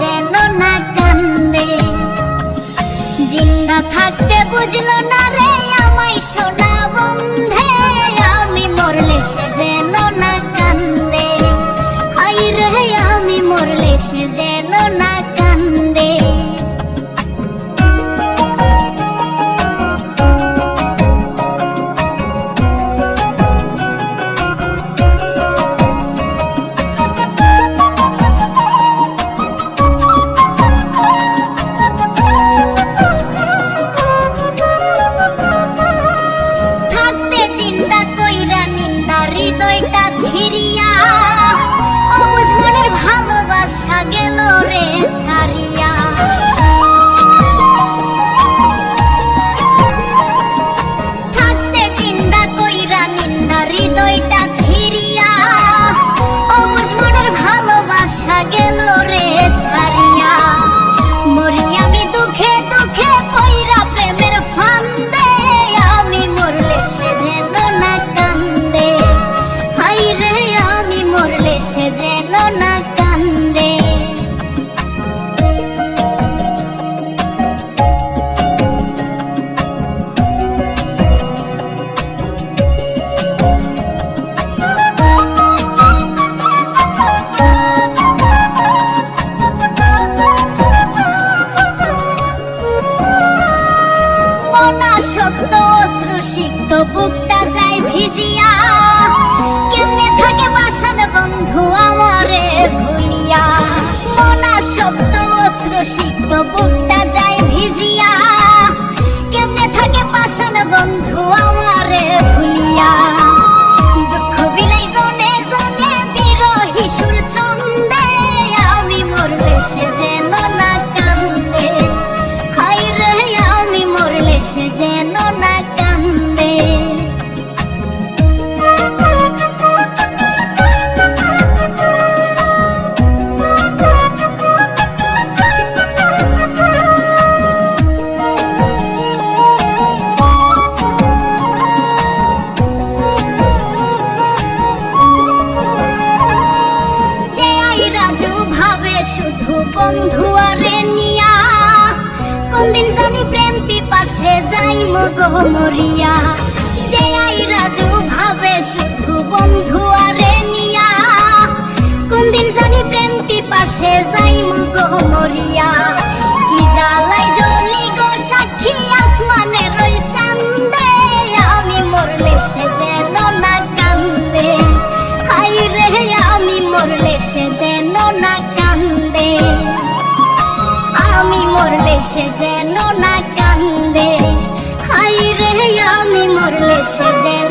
যেন না কান্দে। জিন্দা থাকতে বুঝলো না রে আমায় সোনা বন্ধে, আমি মরলে সে যেন না কান্দে। হাই রে আমি মরলে সে যেন না কান্দে। হৃদয়টা ছিড়িয়া অবুঝ মনের ভালোবাসা গেল রে ছাড়িয়া। থাকতে চিন্তা কইরা নিন্দা হৃদয়টা ছিড়িয়া অবুঝ মনের ভালোবাসা গেল রে ছাড়িয়া। মরি আমি দুঃখে দুঃখে পইরা প্রেমের ফান্দে, আমি মরলে সে যেন না কান্দে। হাই রে আমি মরলে সে যেন না কান্দে। অনাসক্ত অশ্রুসিক্ত বুকটা যায় ভিজিয়া, কেমনে থাকে বাসন বন্ধু আমারে ভুলিয়া। অনাসক্ত অশ্রুসিক্ত বুকটা যায় ভিজিয়া, কেমনে থাকে বাসন বন্ধু আমারে ভুলিয়া। দুঃখ বিলাই জনে জনে বিরহী সুর ছন্দে, আমি মরলে সে যেন না কান্দে। হাই রে আমি মরলে সে যেন না কান্দে। শুধু বন্ধু আরে নিয়া, কোনদিন জানি প্রেম পিপাসে যাইমু গো মরিয়া। যে আই রাজু ভাবে শুধু বন্ধু আরে নিয়া, কোনদিন জানি প্রেম পিপাসে যাইমু গো মরিয়া। কি জ্বালাই জ্বলি গো সাক্ষী আসমানের ওই চাঁদে, আমি মরলে সে যেন না কান্দে। হাই রে আমি মরলে সে যেন না কান্দে। আমি মরলে সে যেন না কান্দে। হাই রে আমি মরলে সে যেন